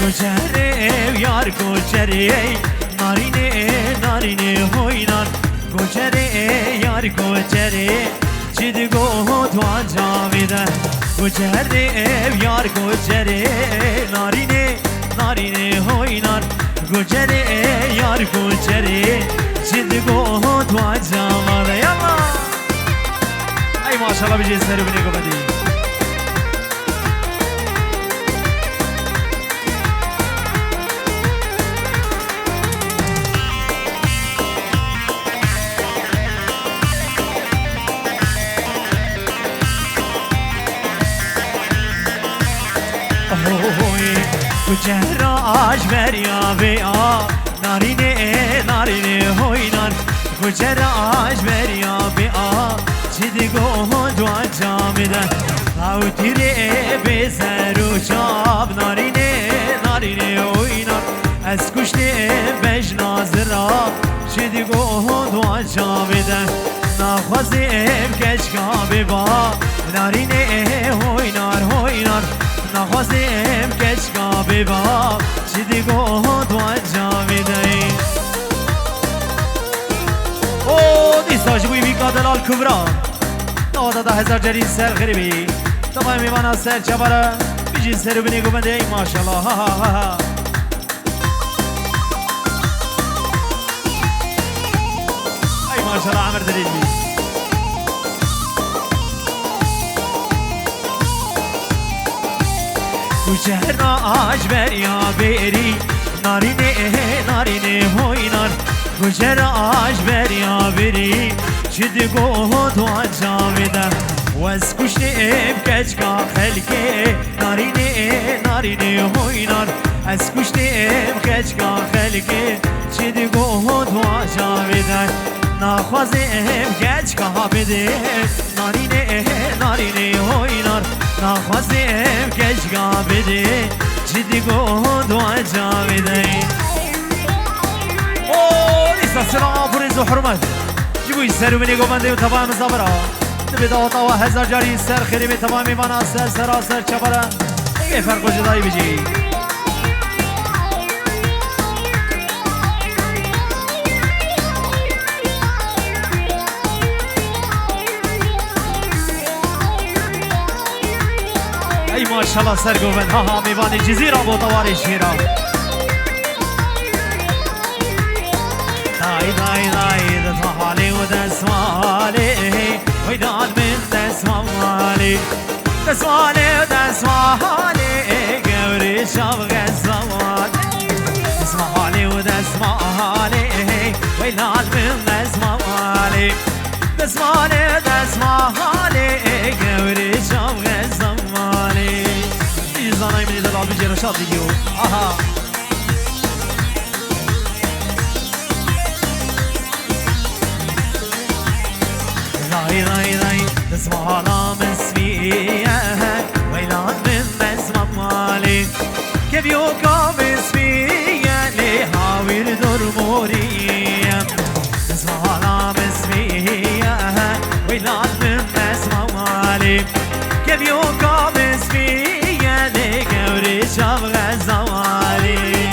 گوچره یار گوچره نارینه نارینه هوینان گوچره یار گوچره چیدگو دوان جامیده گوچره یار گوچره نارینه نارینه هوینان گوچره یار گوچره چیدگو دوان جامیده یالا ای ماشاءالله بجی سرو بینی گو بدی Kuceraş ver ya be a narine narine hoynan Kuceraş ver ya be a çidigo dua camide Avtire be zeru çab narine narine hoynan Ez kuşne beş nazıra çidigo dua camide Nakhwazim keşka be ba narine hoynar hoynar نخواستیم کچکا ببا چی دیگو تو انجامیدهی او دیستاش بوی بیکا دلال کبرا 10,000 جری سر خریبی تبای میوانا سر چبارا بیجی سر بینی گو بنده ای ماشالله ها ها ها ای ماشالله عمر دلیل بی Kuceraş ver ya beri narine narine hoynar Kuceraş ver ya beri çidigo doğa camide Vez kuştim keçka helke narine narine hoynar Ez kuştim keçka helke çidigo doğa camide Nakhwazim keçka bide narine narine hoynar نخواستیم کشگا بده جدیگو دعا جاویده اوه نیستا سلام پریز و حرمت جبوی سر و منی گومنده و تبای مزابرا نبی داوتا و 1000 جاری سر خیلی به تمام میوانا سر سرا سر چپرا یه فرق و جدایی بجی ما شاء الله سر گوبند ها ها میوانی جزیره با تواری شیرا دای دای دای دسمالی و دسمالی ویدان من دسمالی دسمالی و دسمالی گوری شب غزمالی دسمالی و دسمالی ویدان من دسمالی دسمالی و دسمالی گوری شب غزمالی زنای منی دلال بجی رشاد دیگیو آها رای رای رای دسمالا مسمیه ویلان من دسمام مالی که بیوکا مسمیه لی هاویر دور موریه دسمالا مسمیه ویلان من دسمام مالی که بیوکا مسمیه گوری شب غزوالی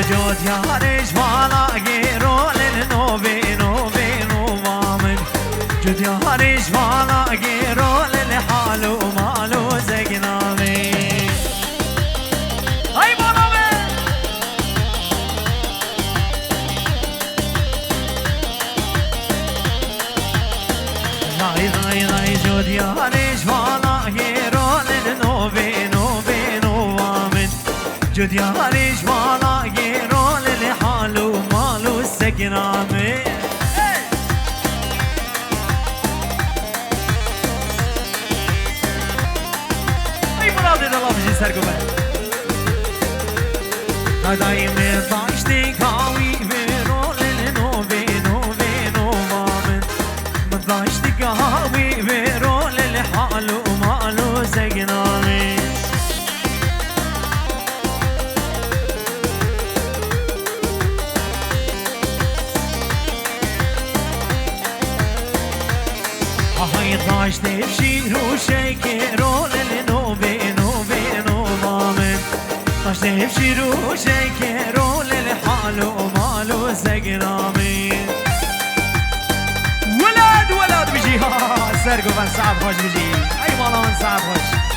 وجود يارش والا غيرول النوبي نوبي نوامن جود يارش والا غيرول الحالو مالو زقنامي هاي مونامي راي جود يارش والا غيرول النوبي نوبي نوامن جود يارش والا غيرول الحالو مالو سقنامي سرگوبه دایم داشتی کاوی ضاشتك هاوي بيرول الحال ومالو زقنامي هاي ضاشت بشير وشيكيرول النوبي نوبي نوبامن ضاشت بشير وشيكيرول الحال ومالو زقنامي ولاد بيجي ها سرقو من صعب خوش بيجي اي مالا من صعب خوش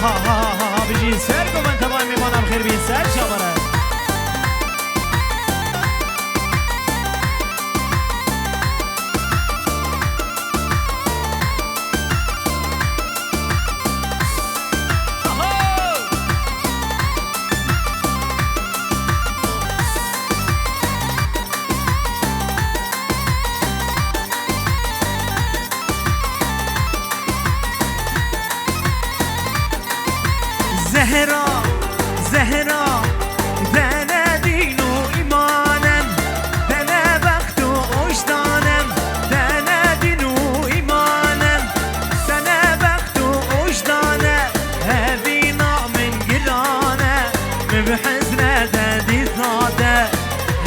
ها بيجي سرقو من تمام ميمانم خير بين سر شبره زهرا دانا دينو إيمانم دانا بختو وجدانم دانا دينو إيمانم دانا بختو وجدانم هبينا من قرانا مبحزنا داديت نادا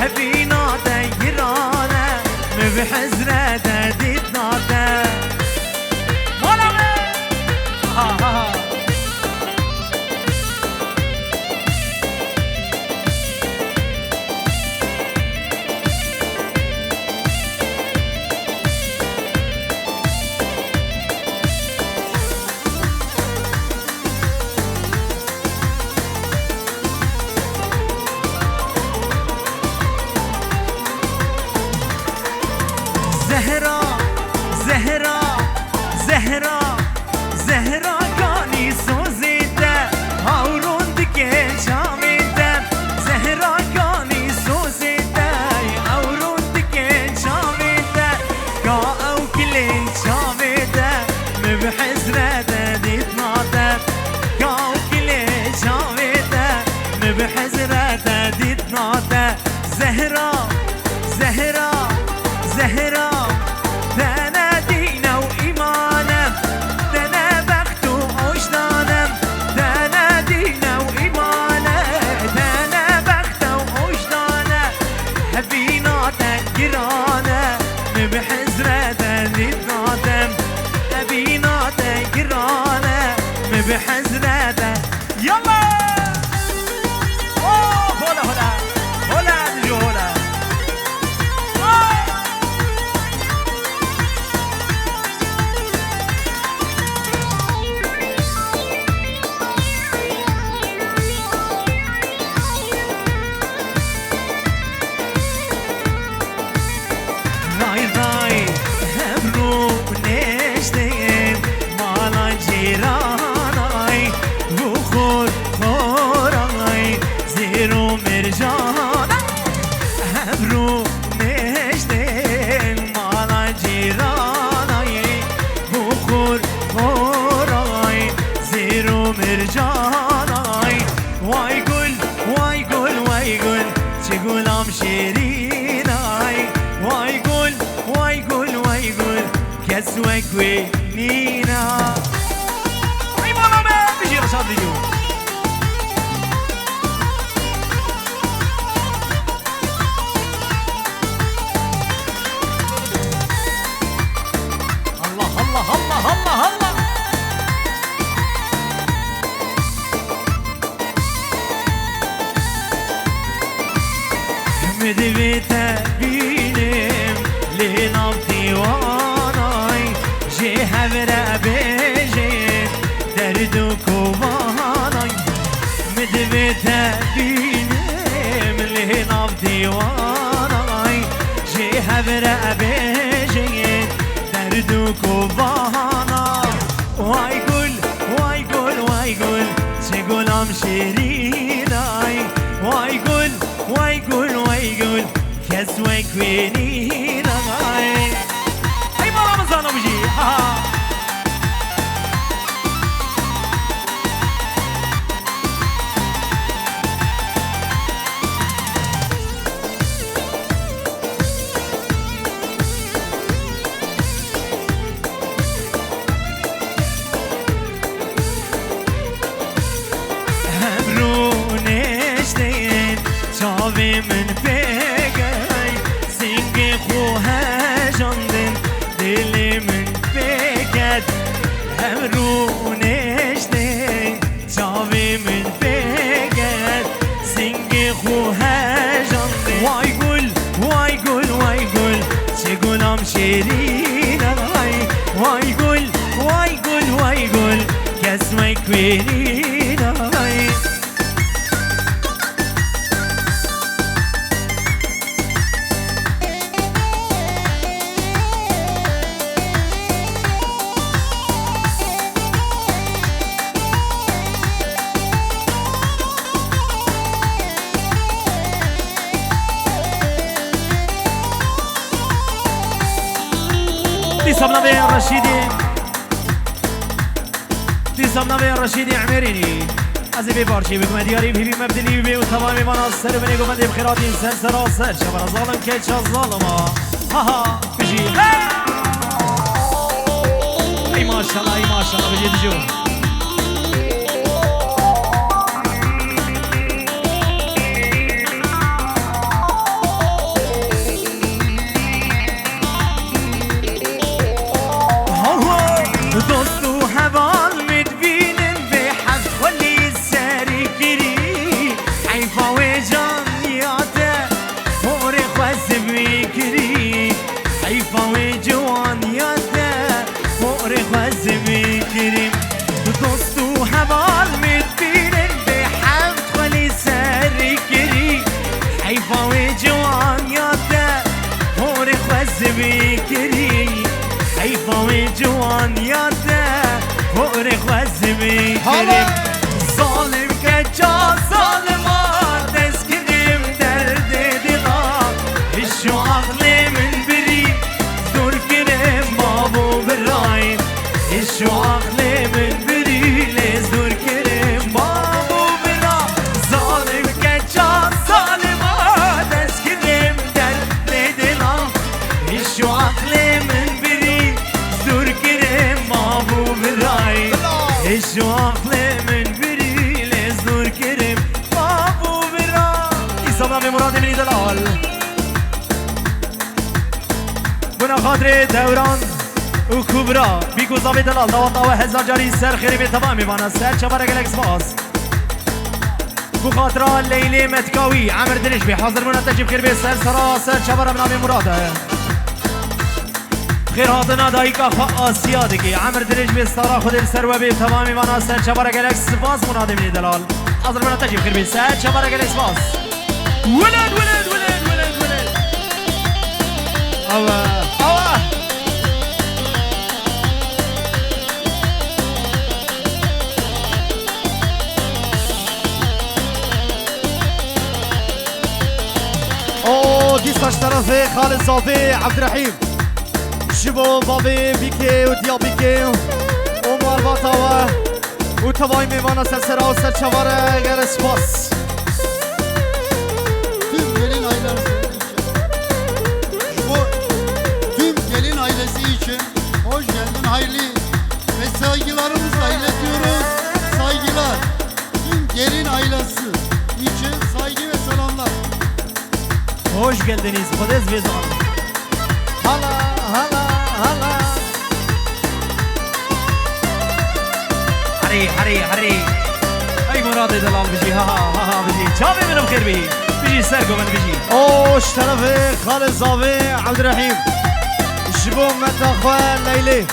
هبينا دايرانا مبحزنا داديت نادا زهرا كاني سوزيتا هاورون دكين شاميتا زهرا كاني سوزيتا هاورون دكين شاميتا كا او كلين شاميتا مبحزرة داديت ناتا كا او كلين شاميتا مبحزرة داديت ناتا زهرا دانا دينا وإيمانم دانا بختو وجدانم دانا دينا وإيمانم دانا بختو وجدانم هبينا تنقرانا مبحزرة داديت نادم هبينا تنقرانا مبحزرة يلا غلام شيريناي وايقول كسوك وينينا اي ماما ما بيجي رشاد ديو الله مدبيتا بينم لينام ديواناي جي هبرا بيجي دردو كواناي دبت بینم لی ناف دیوانای جی هبر بیجین درد و کوبانا وای گل وای گل وای گل چه گلم شیرینای وای گل وای گل وای گل کس وای کوینینای ای مالا مزانو بجی من بگی سینگ خواه جاندن دل من بگد هم رونش ده چاوی من بگد سینگ خواه جاندن وای گل وای گل وای گل چه گلم شیرین وای گل وای گل وای گل کس مای کوینین صبنا بين رشيدي دي صبنا بين رشيدي عمريني ازي ببارشي بكم دياري بيبي مبدلي بي وتمامي مناصر بني قوم دي بخيراتي سر سراسر شبر ظالم كيتش الظالمة ها بيجي اي ما شاء الله اي ما شاء الله بيجي تجو دوستو هوال مدبینن به حد ولی سری کری حیفا و جان یاده مور خوز میکری حیفا و جوان یاده مور خوز میکری دوستو هوال مدبینن به حد ولی سری کری حیفا و جوان یاده مور خوز میکری حیفا و جوان یاده فور خوزمی کریم ظالم که جا ظالمان دست کریم درد دیلا ایشو عقل من بریم دور کریم بابو برایم ایشو عقل من بریم دور کریم بابو برا ظالم که جا ظالمان دست کریم درد دیلا ایشو عقل من شو عقلي من بري لزدور كريم بابو برا يصبنا بمراد من دلال بنا خاطر دوران وكبرى بيكو صابي دلال دوطا وهزار جاري سر خيري بتمامي وانا سر شبرك الاكسباس بو خاطر ليلي متكاوي عمر درشبي حاضر منا تجيب خير بسر سراسر شبر بنامي مراده خير هاتنا دايكا خا آسيا دكي عمر درج بستارا خود السر و بي تمامي وانا سر شبارة گلكس باز منادي مني دلال حاضر منا تجيب خير بي سر شبارة گلكس باز ولد ولد ولد ولد ولد اوه اوه اوه ديساش طرفي خالد صافي عبد الرحيم شبو بابي بيكي وديا بيكي ومار باتاوا وتواي ميوانا سلسرا وسر چواره گر سپاس Tüm gelin ailesi tüm gelin ailesi için hoş geldin hayırlı ve saygılarımızla iletiyoruz. Saygılar. Tüm gelin ailesi için saygı ve selamlar. Hoş geldiniz Kodez ve Zan hala hala hala حري حري حري اي مراد دلال بيجي ها ها ها بيجي شافي منهم خير بيجي بيجي سرقو من بيجي اوش طرفي خالد صافي عبد الرحيم شبو متاخوان ليلي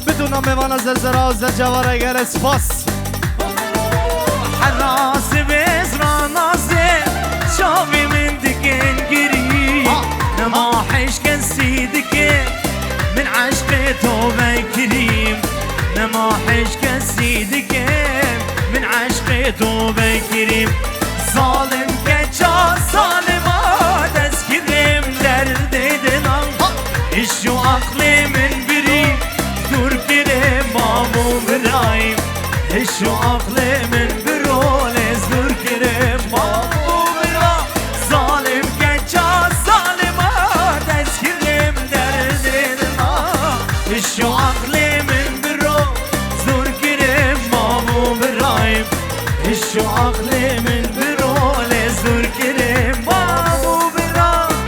بدون ميوانا زلزرا وزر جواره گر سپاس حراس بزرا نازه شافي من دكين قريب نما حش كسي دكين من عشق توبة كريم نما حش كسي دكين من عشق توبة كريم ظالم كجا ظالما تذكرم درد دلم اشو عقلي من بريم دور كريم مامو برايم اشو عقلي من برول دور كريم مامو برايم ظالم كجا ظالما تذكرم درد دلم اشو عقلي من برول دور كريم مامو برايم اشو عقلي من برول دور كريم مامو برايم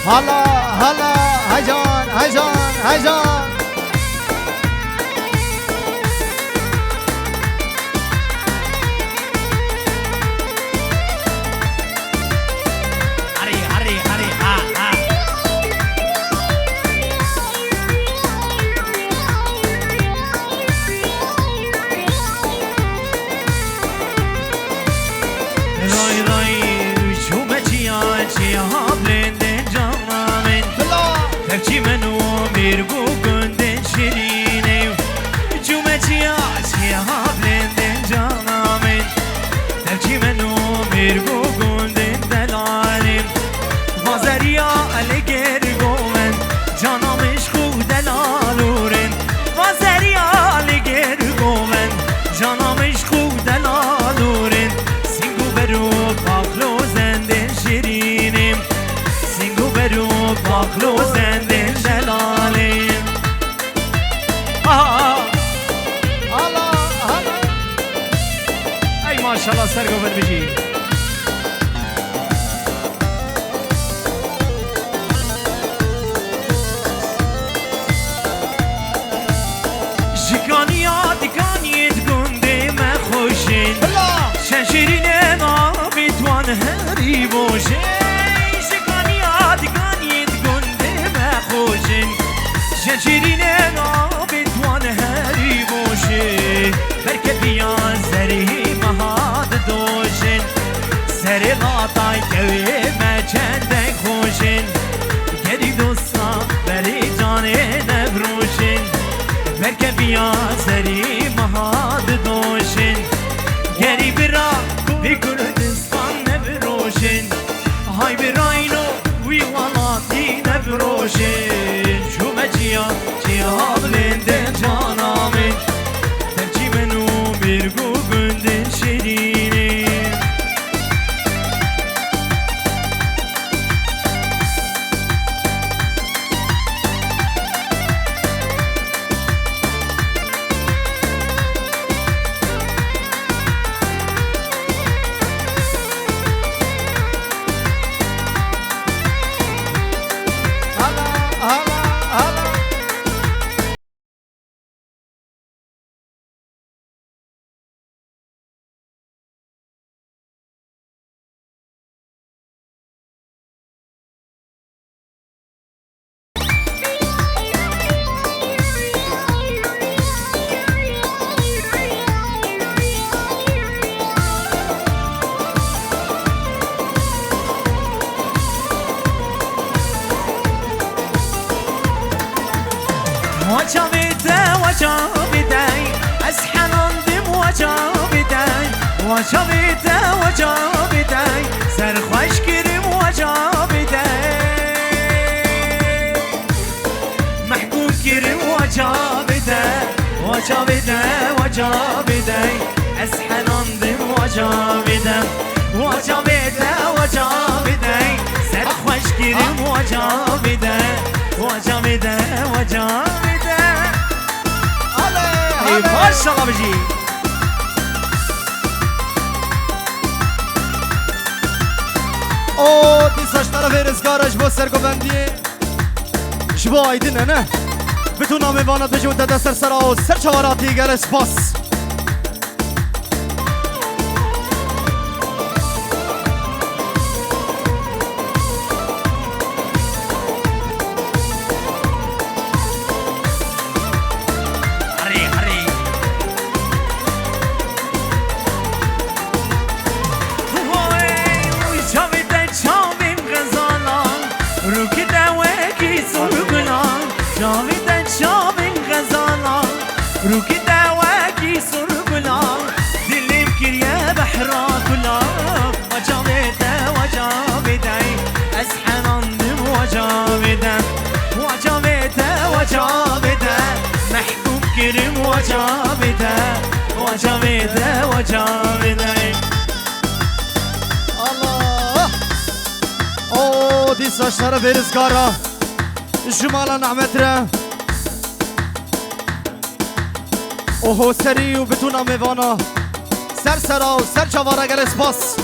هلا هلا هيجان هيجان هيجان هري هري هري ها ها راي راي شو بجيا جيا بلند جامن تفجي منو ميرغو گندن شيرينه شو بجيا جيا بلند جامن تفجي منو ميرغو گندن دلالم وازريا الگر گومن جانمش خود دلالورن وازريا الگر گومن جانمش خود دلالورن سینگو برو باخلو زندن شیرینیم سینگو برو باخلو زندن دلالیم هلا هلا ای ماشاءالله سرگو بر بجی جیکانیا دیکانیت گنده مخوشین شنشیرین نابی توان هری بوشه جیکانیا دیکانیت گنده مخوشین شنشیرین نابی توان هری بوشه برکه بیان زری مهاد دوشین سری غاطای کوی مچندن خوشین گری دوستا بری جانه نبروشین برکه بیان زری مهاد دوشین گری برا بی کردستان نبروشین های براینو وی والاتی نبروشین شو مجیا جیا بلندن جانامین ترچی منو بیرگو گندن شیرینی هلا هلا هلا وجابتي أسحن أندم وجابتي سرخوش كريم وجابتي محبوب كريم وجابتي أسحن أندم وجابتي سرخوش كريم وجابتي ای ماشاءالله بجی او دی ساشتارا فرزگارش با سرگوبندیه شبا ایدینه نه بتونم میواند بجون دست سر سرا و سر چواراتی گر اسپاس روكي دواكي سربلا دلم كريا بحرا كلا وجابته وجابتي أسحن عندم وجابته وجابته وجابته محكوم كريم وجابته وجابته وجابته الله او دي saçları veririz kara Jumala nahmetre Oho seri و بتونا میوانا سر سرا و سر چوارا گل اسپاس